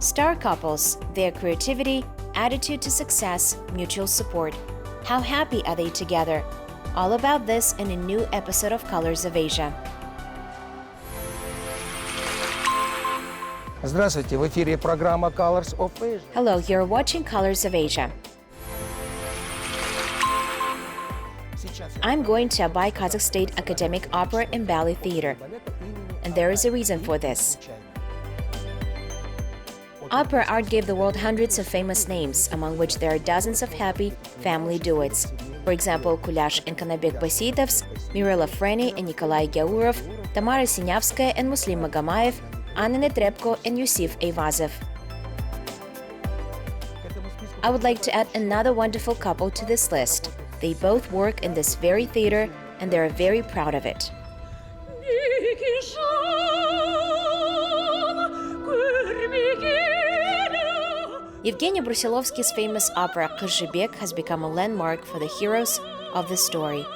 Star couples, their creativity, attitude to success, mutual support. How happy are they together? All about this in a new episode of Colors of Asia. Здравствуйте, в эфире программа Colors of Asia. Hello, you're watching Colors of Asia. I'm going to Abay Kazakh State Academic Opera and Ballet Theater, and there is a reason for this. Opera art gave the world hundreds of famous names, among which there are dozens of happy family duets. For example, Kulyash and Kanabek Basidovs, Mirela Freni and Nikolai Gyaurov, Tamara Sinyavskaya and Muslim Magamayev, Anna Netrebko and Yusif Avazov. I would like to add another wonderful couple to this list. They both work in this very theater, and they are very proud of it. Evgeny Brusilovsky's famous opera Jibek has become a landmark for the heroes of the story.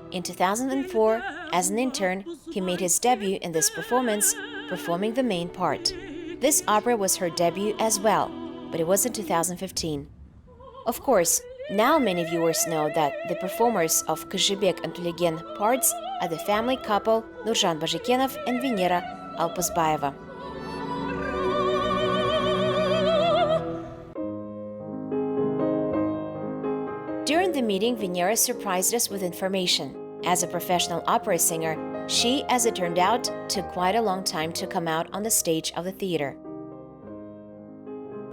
In 2004, as an intern, he made his debut in this performance, performing the main part. This opera was her debut as well, but it was in 2015. Of course, now many viewers know that the performers of Jibek and Tulegen parts are the family couple Nurjan Bazhikenov and Venera Alpusbayeva. During the meeting, Venera surprised us with information. As a professional opera singer, she, as it turned out, took quite a long time to come out on the stage of the theater.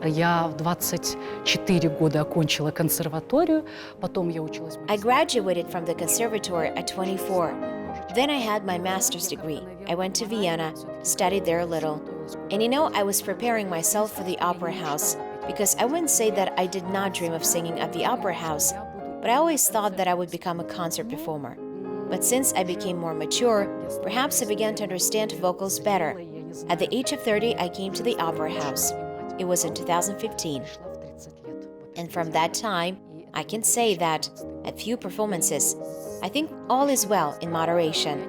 Я в 24 года окончила консерваторию, потом я училась... I graduated from the conservatory at 24. Then I had my master's degree. I went to Vienna, studied there a little. And I was preparing myself for the opera house, because I wouldn't say that I did not dream of singing at the opera house, but I always thought that I would become a concert performer. But since I became more mature, perhaps I began to understand vocals better. At the age of 30, I came to the opera house. It was in 2015. And from that time, I can say that, at few performances, I think all is well in moderation.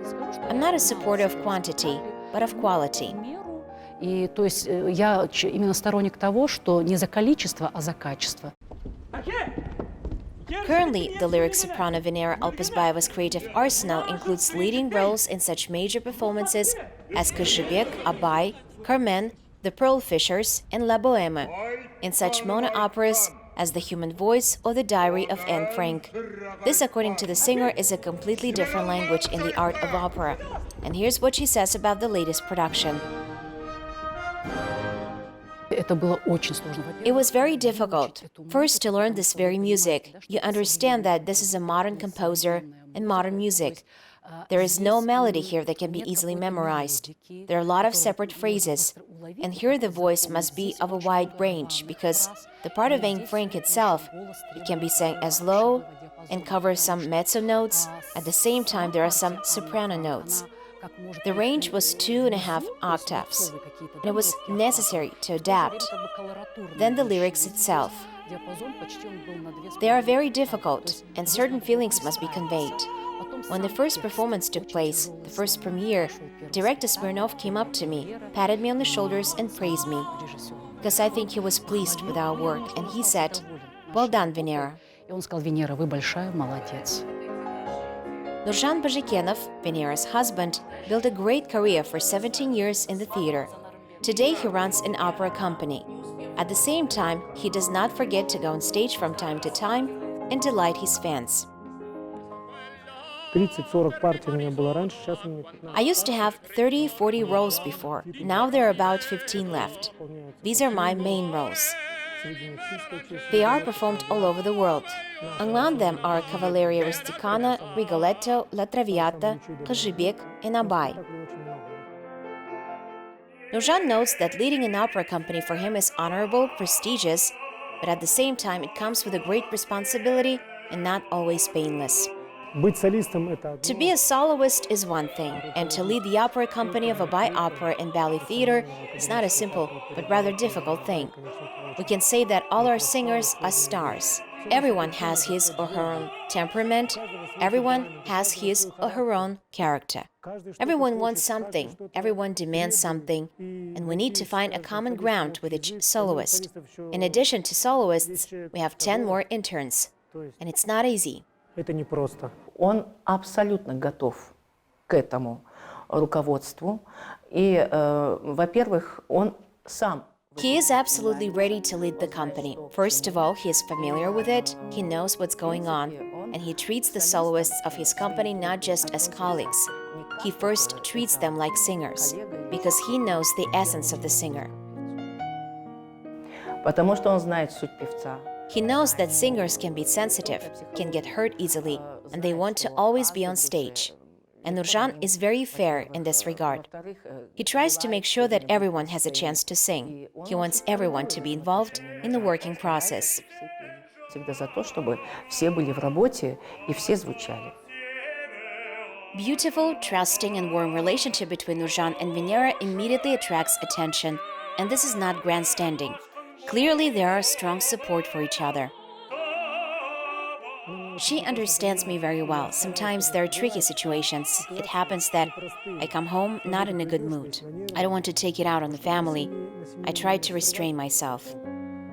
I'm not a supporter of quantity, but of quality. И то есть я именно сторонник того, что не за количество, а за качество. Currently, the lyric soprano Venera Alpusbayeva's creative arsenal includes leading roles in such major performances as Jibek, Abay, Carmen, The Pearl Fishers, and La Boheme, in such mono-operas as The Human Voice or The Diary of Anne Frank. This, according to the singer, is a completely different language in the art of opera. And here's what she says about the latest production. It was very difficult. First, to learn this very music. You understand that this is a modern composer and modern music. There is no melody here that can be easily memorized. There are a lot of separate phrases. And here the voice must be of a wide range, because the part of Anne Frank itself, it can be sang as low and cover some mezzo notes. At the same time, there are some soprano notes. The range was 2.5 octaves, and it was necessary to adapt. Then the lyrics itself. They are very difficult, and certain feelings must be conveyed. When the first performance took place, the first premiere, director Smirnov came up to me, patted me on the shoulders and praised me, because I think he was pleased with our work, and he said, "Well done, Venera." Nurjan Bazhikenov, Venera's husband, built a great career for 17 years in the theater. Today he runs an opera company. At the same time, he does not forget to go on stage from time to time and delight his fans. I used to have 30-40 roles before. Now there are about 15 left. These are my main roles. They are performed all over the world. Among them are Cavalleria Rusticana, Rigoletto, La Traviata, Jibek, and Abay. Nurjan notes that leading an opera company for him is honorable, prestigious, but at the same time it comes with a great responsibility and not always painless. To be a soloist is one thing, and to lead the opera company of Abay Opera and Ballet Theater is not a simple but rather difficult thing. We can say that all our singers are stars. Everyone has his or her own temperament. Everyone has his or her own character. Everyone wants something. Everyone demands something. And we need to find a common ground with each soloist. In addition to soloists, we have 10 more interns. And it's not easy. Он абсолютно готов к этому руководству. И, во-первых, он сам. He is absolutely ready to lead the company. First of all, he is familiar with it, he knows what's going on, and he treats the soloists of his company not just as colleagues. He first treats them like singers, because he knows the essence of the singer. Потому что он знает суть певца. He knows that singers can be sensitive, can get hurt easily, and they want to always be on stage. And Nurjan is very fair in this regard. He tries to make sure that everyone has a chance to sing. He wants everyone to be involved in the working process. Всегда за то, чтобы все были в работе и все звучали. Beautiful, trusting, and warm relationship between Nurjan and Venera immediately attracts attention, and this is not grandstanding. Clearly, there are strong support for each other. She understands me very well. Sometimes there are tricky situations. It happens that I come home not in a good mood. I don't want to take it out on the family. I try to restrain myself.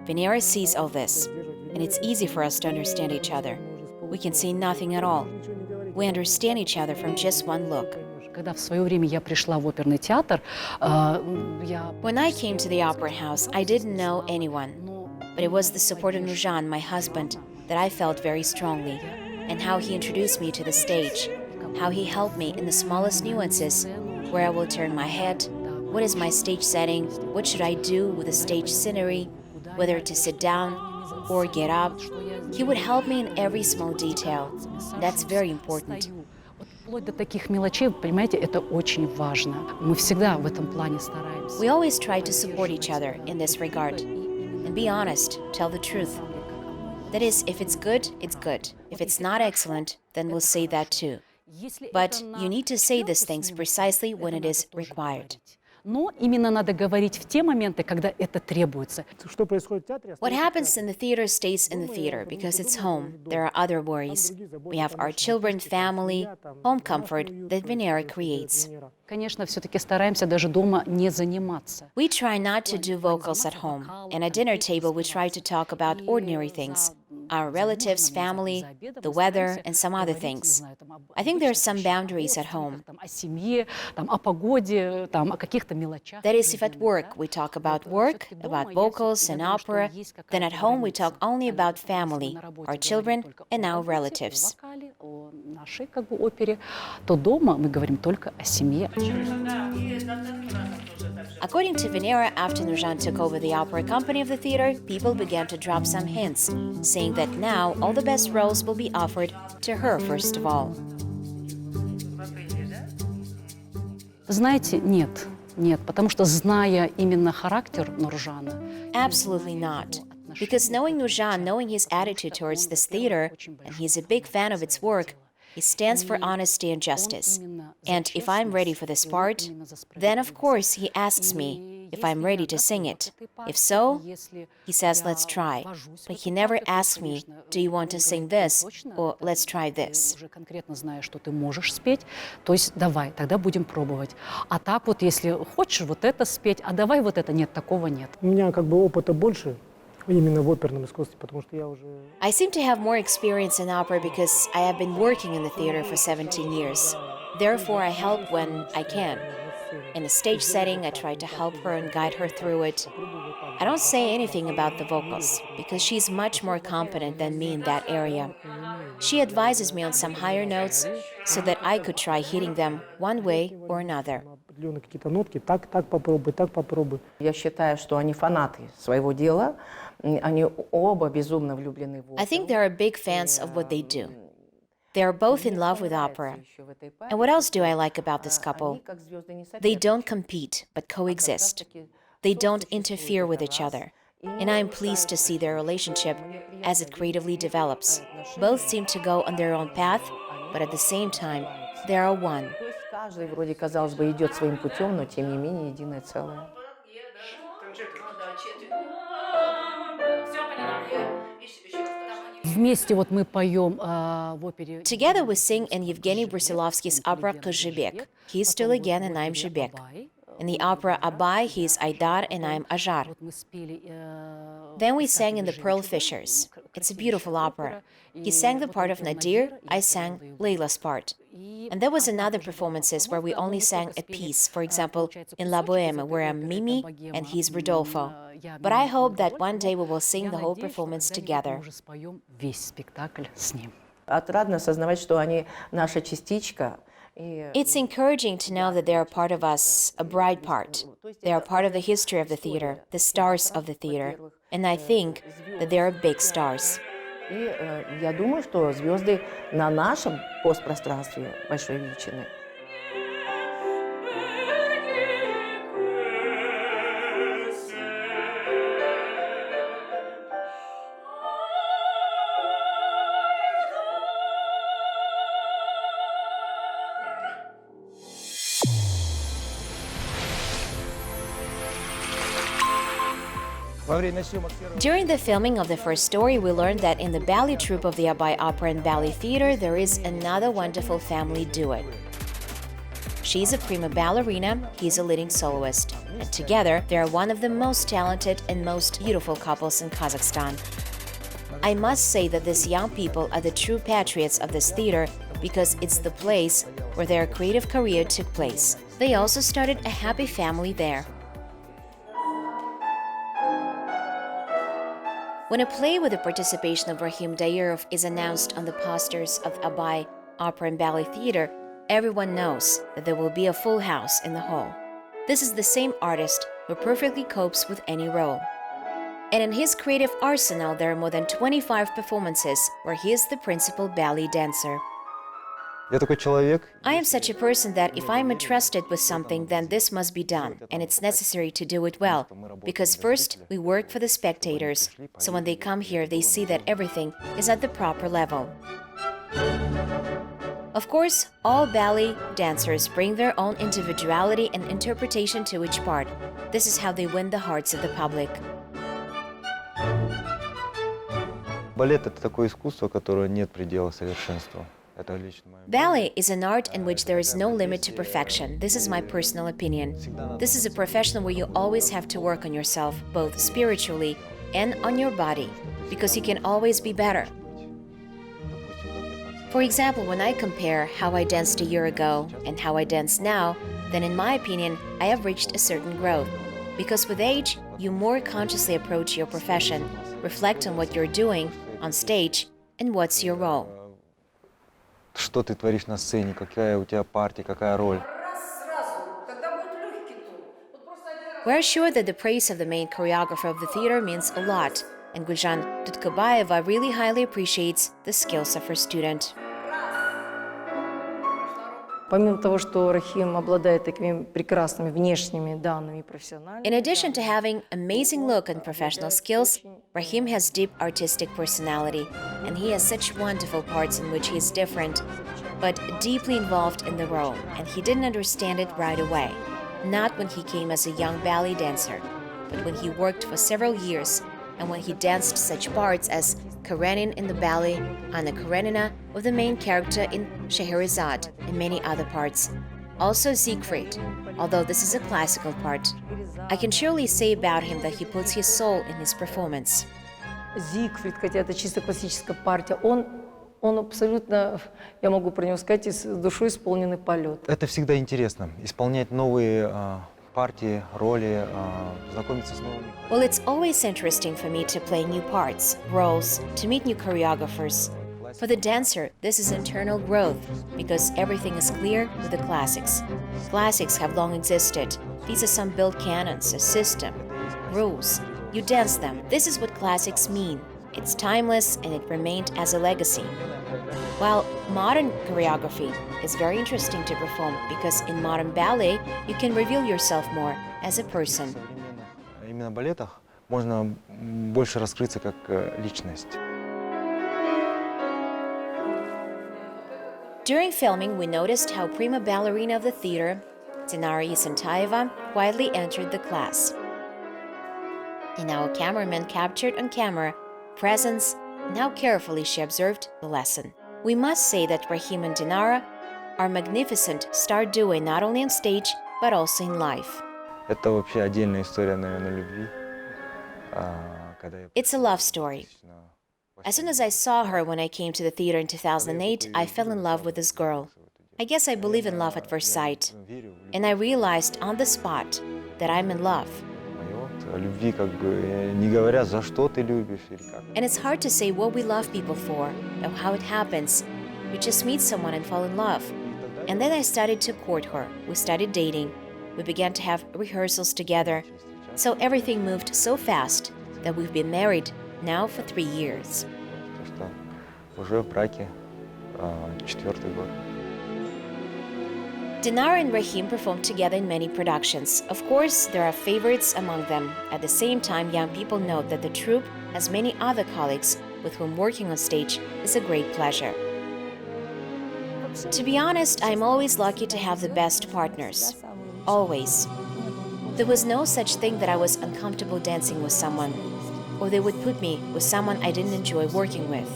Venera sees all this, and it's easy for us to understand each other. We can say nothing at all. We understand each other from just one look. Когда в свое время я пришла в оперный театр, When I came to the opera house, I didn't know anyone. But it was the support of Nurjan, my husband, that I felt very strongly, and how he introduced me to the stage, how he helped me in the smallest nuances, where I will turn my head, what is my stage setting, what should I do with the stage scenery, whether to sit down or get up. He would help me in every small detail. That's very important. Вплоть до таких мелочей, понимаете, это очень важно. Мы всегда в этом плане стараемся. We always try to support each other in this regard. And be honest, tell the truth. That is, if it's good, it's good. If it's not excellent, then we'll say that too. But you need to say these things precisely when it is required. Но именно надо говорить в те моменты, когда это требуется. What happens in the theater stays in the theater because it's home. There are other worries. We have our children, family, home comfort that Venera creates. Конечно, все-таки стараемся даже дома не заниматься. We try not to do vocals at home. And at dinner table, we try to talk about ordinary things. Our relatives, family, the weather, and some other things. I think there are some boundaries at home. О семье, о погоде, о каких-то мелочах. That is, if at work we talk about work, about vocals and opera, then at home we talk only about family, our children, and our relatives. О нашей опере, то дома мы говорим только о семье. According to Venera, after Nurjan took over the opera company of the theater, people began to drop some hints, saying that now all the best roles will be offered to her first of all. Знаете, нет, потому что зная именно характер Нуржана. Absolutely not. Because knowing Nurjan, knowing his attitude towards this theater, and he's a big fan of its work, he stands for honesty and justice. And if I'm ready for this part, then of course he asks me if I'm ready to sing it. If so, he says, let's try. But he never asks me, do you want to sing this? Or let's try this. Уже конкретно знаю, что ты можешь спеть, то есть давай, тогда будем пробовать. А так вот, если хочешь вот это спеть, а давай вот это, нет, такого нет. У меня опыта больше. Именно в оперном искусстве, потому что я уже... I seem to have more experience in opera because I have been working in the theater for 17 years. Therefore, I help when I can. In a stage setting, I try to help her and guide her through it. I don't say anything about the vocals because she's much more competent than me in that area. She advises me on some higher notes so that I could try hitting them one way or another. Какие-то нотки, так попробуй, так попробуй. Я считаю, что они фанаты своего дела. Они оба безумно влюблены в оперу. I think they are big fans of what they do. They are both in love with opera. And what else do I like about this couple? They don't compete, but coexist. They don't interfere with each other. And I am pleased to see their relationship as it creatively develops. Both seem to go on their own path, but at the same time, they are one. Каждый вроде, казалось бы, идет своим путем, но тем не менее единое целое. Вместе вот мы поем в опере. Together we sing in Yevgeny Brusilovsky's opera Jibek. He's still again and I'm Jibek. In the opera Abai, he's Aidar and I'm Ajar. Вот мы спели, Then we sang in The Pearl Fishers. It's a beautiful opera. He sang the part of Nadir, I sang Layla's part. And there was another performances where we only sang a piece, for example, in La Boheme, where I'm Mimi and he's Rodolfo. But I hope that one day we will sing the whole performance together. Мы уже споем весь спектакль с ним. Отрадно осознавать, что они наша частичка. It's encouraging to know that they are part of us, a bright part. They are part of the history of the theater, the stars of the theater. And I think that they are big stars. И я думаю, что звезды на нашем постпространстве большой величины. During the filming of the first story, we learned that in the ballet troupe of the Abai Opera and Ballet Theater, there is another wonderful family duet. She's a prima ballerina, he's a leading soloist. And together, they are one of the most talented and most beautiful couples in Kazakhstan. I must say that these young people are the true patriots of this theater because it's the place where their creative career took place. They also started a happy family there. When a play with the participation of Rahim Dairov is announced on the posters of Abai Opera and Ballet Theater, everyone knows that there will be a full house in the hall. This is the same artist who perfectly copes with any role. And in his creative arsenal, there are more than 25 performances where he is the principal ballet dancer. I am such a person that if I am entrusted with something, then this must be done, and it's necessary to do it well. Because first, we work for the spectators, so when they come here, they see that everything is at the proper level. Of course, all ballet dancers bring their own individuality and interpretation to each part. This is how they win the hearts of the public. Балет — это такое искусство, которое нет предела совершенству. Ballet is an art in which there is no limit to perfection. This is my personal opinion. This is a profession where you always have to work on yourself, both spiritually and on your body, because you can always be better. For example, when I compare how I danced a year ago and how I dance now, then in my opinion, I have reached a certain growth. Because with age, you more consciously approach your profession, reflect on what you're doing on stage, and what's your role. Что ты творишь на сцене, какая у тебя партия, какая роль. We're sure that the praise of the main choreographer of the theater means a lot, and Guljan Tutkabayeva really highly appreciates the skills of her student. Помимо того, что Рахим обладает такими прекрасными внешними данными профессиональными. In addition to having amazing look and professional skills, Rahim has deep artistic personality, and he has such wonderful parts in which he is different, but deeply involved in the role, and he didn't understand it right away. Not when he came as a young ballet dancer, but when he worked for several years, and when he danced such parts as Karenin in the ballet, Anna Karenina, with the main character in Scheherazade, and many other parts. Also Siegfried, although this is a classical part. I can surely say about him that he puts his soul in his performance. Зигфрид, хотя это чисто классическая партия, он абсолютно, я могу про него сказать, с душой исполненный полет. Это всегда интересно, исполнять новые партии, роли, знакомиться с новыми. Well, it's always interesting for me to play new parts, roles, to meet new choreographers. For the dancer, this is internal growth, because everything is clear with the classics. Classics have long existed. These are some built canons, a system, rules. You dance them. This is what classics mean. It's timeless and it remained as a legacy. While modern choreography is very interesting to perform because in modern ballet you can reveal yourself more as a person. Именно в балетах можно больше раскрыться как личность. During filming, we noticed how prima ballerina of the theater, Dinara Yesentayeva, quietly entered the class. And our cameraman captured on camera presence and how carefully she observed the lesson. We must say that Rahim and Dinara are magnificent star duo not only on stage, but also in life. Это вообще отдельная история, наверное, любви. It's a love story. As soon as I saw her when I came to the theater in 2008, I fell in love with this girl. I guess I believe in love at first sight. And I realized on the spot that I'm in love. Любви как бы не говорят, за что ты любишь или как. And it's hard to say what we love people for, or how it happens. We just meet someone and fall in love. And then I started to court her. We started dating. We began to have rehearsals together. So everything moved so fast that we've been married now for 3 years. То, что уже в браке 4-й год. Dinara and Rahim performed together in many productions. Of course, there are favorites among them. At the same time, young people note that the troupe has many other colleagues with whom working on stage is a great pleasure. To be honest, I'm always lucky to have the best partners. Always. There was no such thing that I was uncomfortable dancing with someone, or they would put me with someone I didn't enjoy working with.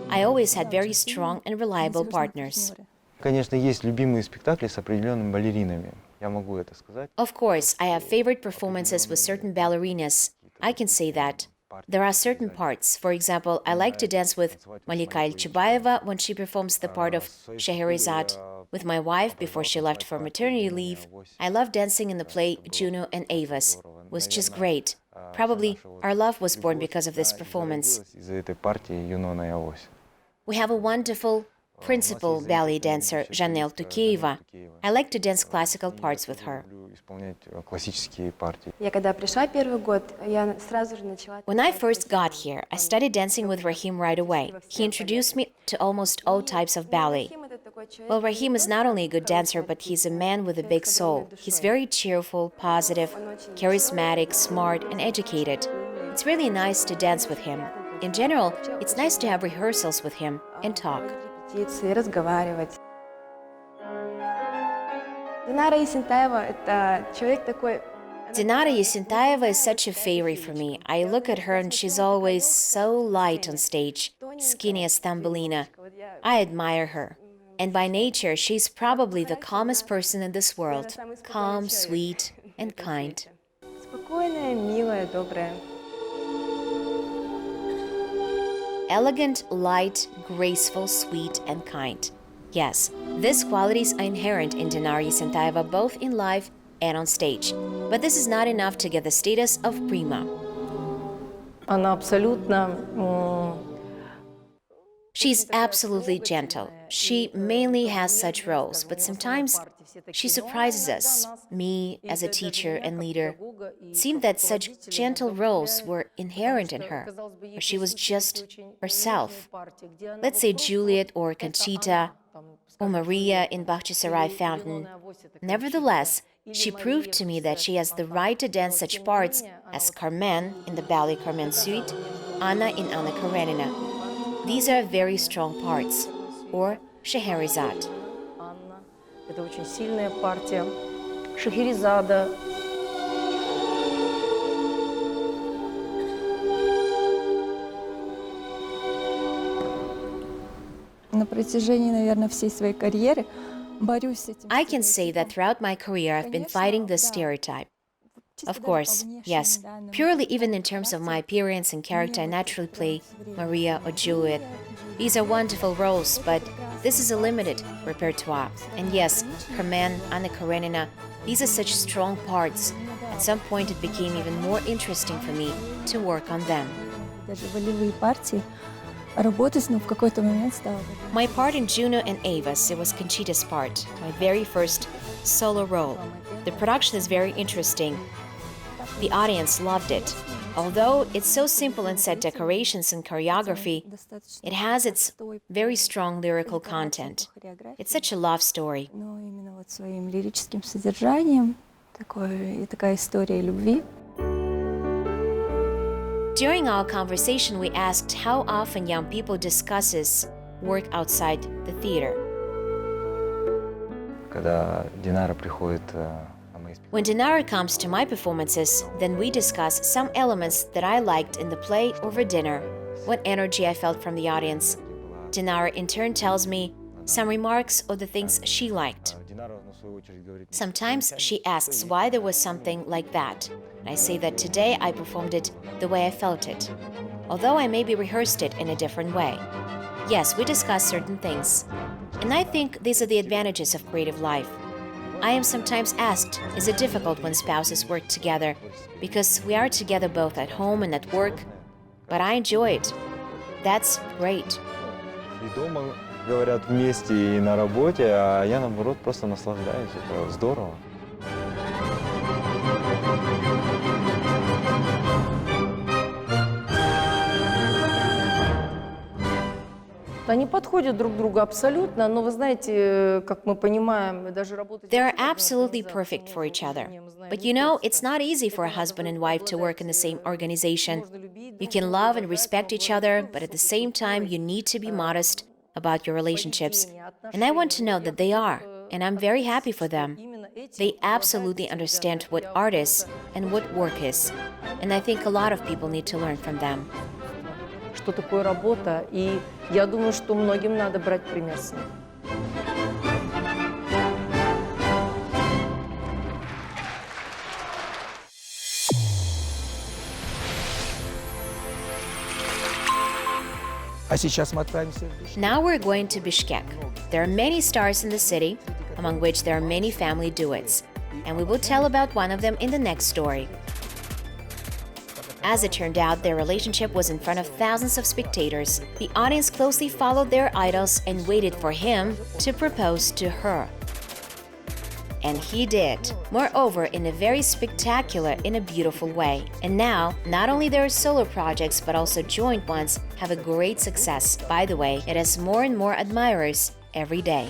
I always had very strong and reliable partners. Конечно, есть любимые спектакли с определенными балеринами. Я могу это сказать. Of course, I have favorite performances with certain ballerinas. I can say that. There are certain parts. For example, I like to dance with Malika Elchibayeva when she performs the part of Scheherazade. With my wife before she left for maternity leave, I love dancing in the play Juno and Avaz. It was just great. Probably our love was born because of this performance. Из-за этой партии Юнона и Авось. We have a wonderful principal ballet dancer, Janelle Tukeyeva. I like to dance classical parts with her. Люблю исполнять классические партии. Я когда пришла первый год, я сразу же начала... When I first got here, I started dancing with Rahim right away. He introduced me to almost all types of ballet. Well, Rahim is not only a good dancer, but he's a man with a big soul. He's very cheerful, positive, charismatic, smart, and educated. It's really nice to dance with him. In general, it's nice to have rehearsals with him and talk. Репетиции, разговаривать. Динара Есентаева – это человек такой... Dinara Yesentayeva is such a fairy for me. I look at her and she's always so light on stage, skinny as Thumbelina. I admire her. And by nature, she's probably the calmest person in this world. Calm, sweet, and kind. Спокойная, милая, добрая. Elegant, light, graceful, sweet, and kind. Yes, these qualities are inherent in Dinara Yesentayeva both in life and on stage. But this is not enough to get the status of prima. Она абсолютно... She's absolutely gentle. She mainly has such roles, but sometimes she surprises us, me as a teacher and leader. It seemed that such gentle roles were inherent in her, or she was just herself. Let's say Juliet or Conchita, or Maria in Bakhchisarai Fountain. Nevertheless, she proved to me that she has the right to dance such parts as Carmen in the ballet Carmen Suite, Anna in Anna Karenina. These are very strong parts, or Scheherazade. Анна – это очень сильная партия. Шахерезада. На протяжении, наверное, всей своей карьеры борюсь с этим. I can say that throughout my career I've been fighting this stereotype. Of course, yes. Purely even in terms of my appearance and character, I naturally play Maria or Juliet. These are wonderful roles, but this is a limited repertoire. And yes, Carmen, Anna Karenina, these are such strong parts. At some point it became even more interesting for me to work on them. Даже волевые партии работать, но в какой-то момент стало. My part in Juno and Avaz, it was Conchita's part, my very first solo role. The production is very interesting. The audience loved it. Although it's so simple in set decorations and choreography, it has its very strong lyrical content. It's such a love story. Но именно вот своим лирическим содержанием такая история любви. During our conversation, we asked how often young people discusses work outside the theater. Когда Динара приходит на мои спектакли, When Dinara comes to my performances, then we discuss some elements that I liked in the play over dinner. what energy I felt from the audience. Dinara in turn tells me some remarks or the things she liked. Sometimes she asks why there was something like that. And I say that today I performed it the way I felt it, although I maybe rehearsed it in a different way. Yes, we discuss certain things. And I think these are the advantages of creative life. I am sometimes asked, is it difficult when spouses work together? Because we are together both at home and at work. But I enjoy it. That's great. И дома говорят вместе и на работе, а я наоборот просто наслаждаюсь. Это здорово. Они подходят друг другу абсолютно, но вы знаете, как мы понимаем, даже работать... They're absolutely perfect for each other. But you know, it's not easy for a husband and wife to work in the same organization. You can love and respect each other, but at the same time, you need to be modest about your relationships. And I want to know that they are, and I'm very happy for them. They absolutely understand what art is and what work is. And I think a lot of people need to learn from them. Что такое работа, и я думаю, что многим надо брать пример с них. А сейчас мы отправимся в Бишкек. Now we're going to Bishkek. There are many stars in the city, among which there are many family duets. And we will tell about one of them in the next story. As it turned out, their relationship was in front of thousands of spectators. The audience closely followed their idols and waited for him to propose to her. And he did. Moreover, in a very spectacular, in a beautiful way. And now, not only their solo projects, but also joint ones have a great success. By the way, it has more and more admirers every day.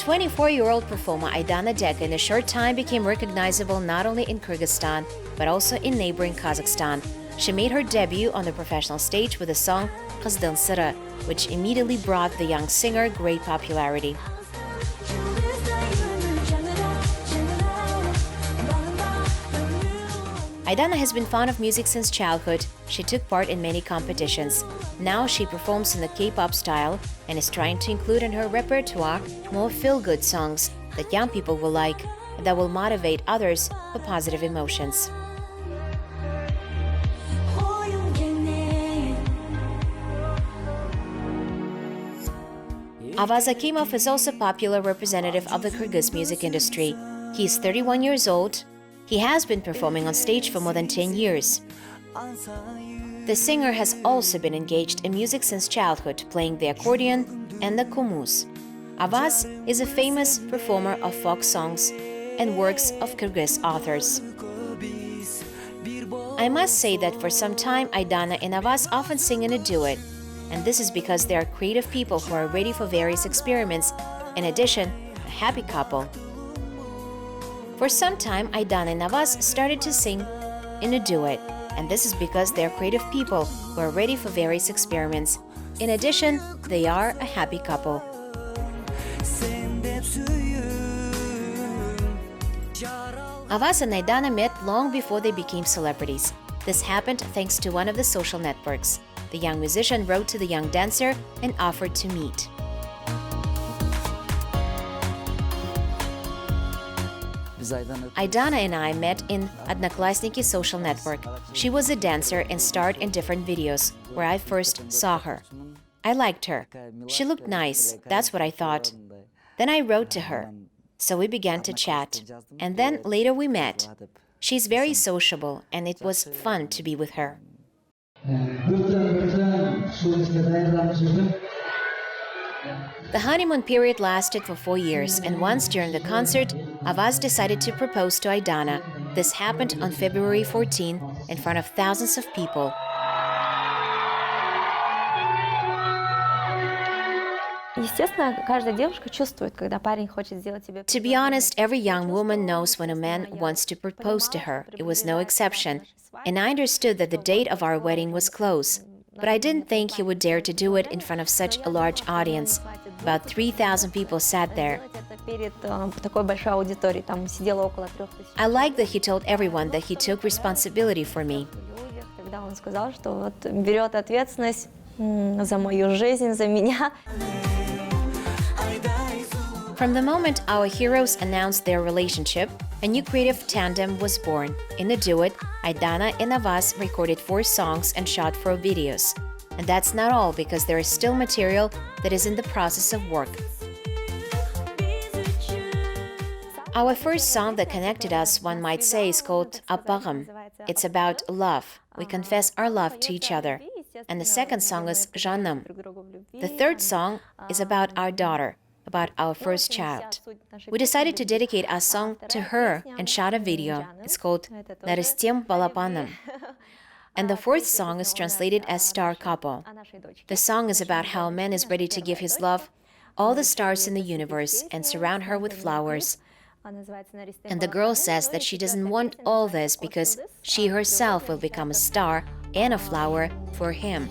24-year-old performer Aidana Deka in a short time became recognizable not only in Kyrgyzstan, but also in neighboring Kazakhstan. She made her debut on the professional stage with the song Qazaq, which immediately brought the young singer great popularity. Aidana has been fond of music since childhood. She took part in many competitions. Now she performs in the K-pop style and is trying to include in her repertoire more feel-good songs that young people will like and that will motivate others for positive emotions. Avaz Akimov is also a popular representative of the Kyrgyz music industry. He is 31 years old. He has been performing on stage for more than 10 years. The singer has also been engaged in music since childhood, playing the accordion and the komuz. Avaz is a famous performer of folk songs and works of Kyrgyz authors. I must say that for some time, Aidana and Avaz often sing in a duet, and this is because they are creative people who are ready for various experiments. In addition, a happy couple. For some time, Aidana and Avaz started to sing in a duet, and this is because they are creative people who are ready for various experiments. In addition, they are a happy couple. Avaz and Aidana met long before they became celebrities. This happened thanks to one of the social networks. The young musician wrote to the young dancer and offered to meet. Aidana and I met in Одноклассники social network. She was a dancer and starred in different videos, where I first saw her. I liked her. She looked nice, that's what I thought. Then I wrote to her. So we began to chat. And then later we met. She's very sociable, and it was fun to be with her. The honeymoon period lasted for 4 years, and once during the concert, Avaz decided to propose to Aidana. This happened on February 14 in front of thousands of people. Естественно, каждая девушка чувствует, когда парень хочет сделать тебе. To be honest, every young woman knows when a man wants to propose to her. It was no exception. And I understood that the date of our wedding was close. but I didn't think he would dare to do it in front of such a large audience. About 3,000 people sat there. I like that he told everyone that he took responsibility for me. Он сказал, что вот берет ответственность за мою жизнь, за меня. From the moment our heroes announced their relationship, a new creative tandem was born. In a duet, Aidana and Avaz recorded 4 songs and shot 4 videos. And that's not all, because there is still material that is in the process of work. Our first song that connected us, one might say, is called "Ұмытпаңыздар." It's about love. We confess our love to each other. And the second song is "және." The third song is about our daughter, about our first child. We decided to dedicate our song to her and shot a video. It's called "нарастем балапаным." And the fourth song is translated as "Star Couple." The song is about how a man is ready to give his love all the stars in the universe and surround her with flowers. And the girl says that she doesn't want all this because she herself will become a star and a flower for him.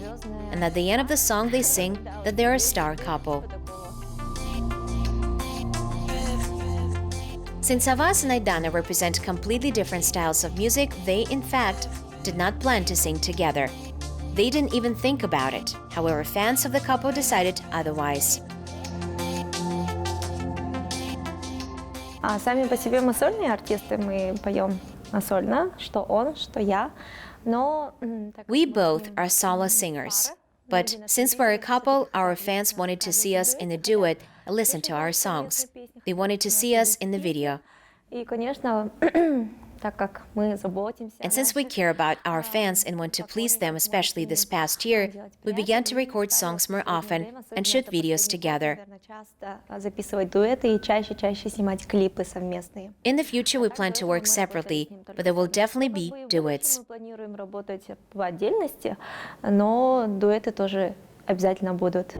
And at the end of the song they sing that they're a star couple. Since Avaz and Aidana represent completely different styles of music, they, in fact, did not plan to sing together. They didn't even think about it. However, fans of the couple decided otherwise. Сами по себе мы сольные артисты, мы поем сольно, что он, что я. Но We both are solo singers. But since we're a couple, our fans wanted to see us in a duet and listen to our songs. They wanted to see us in the video. И, конечно, так как мы заботимся. And since we care about our fans and want to please them, especially this past year, we began to record songs more often and shoot videos together. Записывать дуэты и чаще снимать клипы совместные. In the future, we plan to work separately, but there will definitely be duets. Мы планируем работать по отдельности, но дуэты тоже обязательно будут.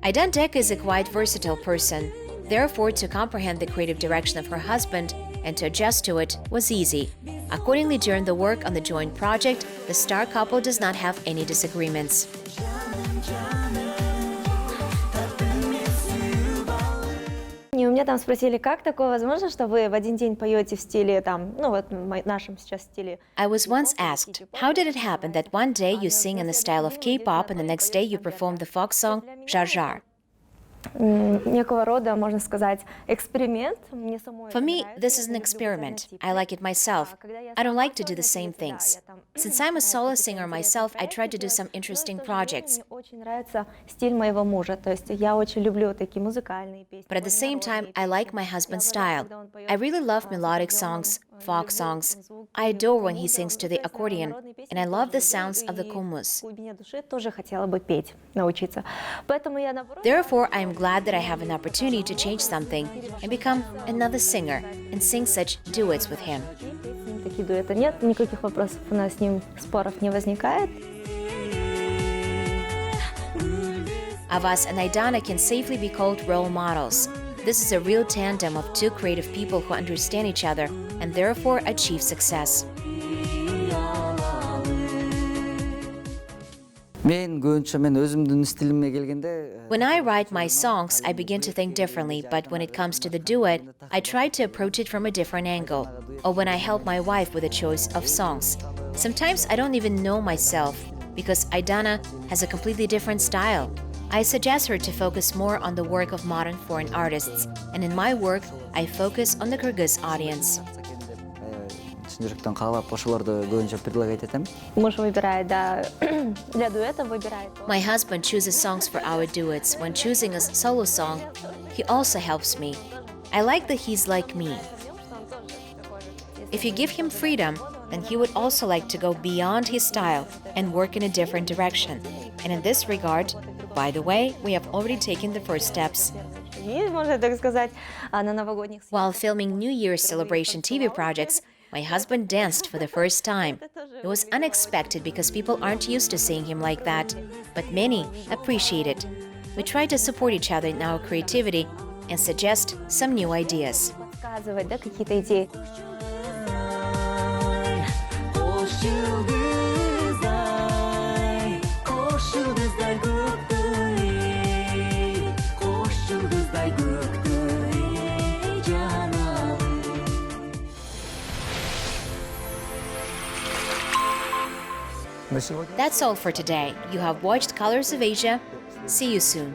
Deka is a quite versatile person. Therefore, to comprehend the creative direction of her husband and to adjust to it was easy. Accordingly, during the work on the joint project, the star couple does not have any disagreements. И у меня там спросили, как такое возможно, что вы в один день поете в стиле там, ну вот нашем сейчас стиле. I was once asked, how did it happen that one day you sing in the style of K-pop and the next day you perform the folk song "Jar Jar"? Некого рода, можно сказать, эксперимент. For me, this is an experiment. I like it myself. I don't like to do the same things. Since I'm a solo singer myself, I try to do some interesting projects. Мне очень нравится стиль моего мужа, то есть я очень люблю такие музыкальные песни. But at the same time, I like my husband's style. I really love melodic songs, folk songs. I adore when he sings to the accordion, and I love the sounds of the komuz. В глубине души тоже хотела бы петь, научиться. Поэтому я наоборот. Therefore, I am glad that I have an opportunity to change something and become another singer and sing such duets with him. Такие дуэты нет, никаких вопросов у нас с ним споров не возникает. Avaz and Aidana can safely be called role models. This is a real tandem of 2 creative people who understand each other and therefore achieve success. Мен көбінше өзімдің стиліме келгенде When I write my songs, I begin to think differently, but when it comes to the duet, I try to approach it from a different angle, or when I help my wife with a choice of songs. Sometimes I don't even know myself, because Aidana has a completely different style. I suggest her to focus more on the work of modern foreign artists, and in my work, I focus on the Kyrgyz audience. жүректен қалап ошолорду көбүнчө предлагать этем. Муж выбирает, да, для дуэта выбирает. My husband chooses songs for our duets. When choosing a solo song, he also helps me. I like that he's like me. If you give him freedom, then he would also like to go beyond his style and work in a different direction. And in this regard, by the way, we have already taken the first steps. Можно так сказать, на новогодних. While filming New Year's celebration TV projects, my husband danced for the first time. It was unexpected because people aren't used to seeing him like that, but many appreciate it. We try to support each other in our creativity and suggest some new ideas. Подсказывать, да, какие-то идеи. На сегодня That's all for today. You have watched Colors of Asia. See you soon.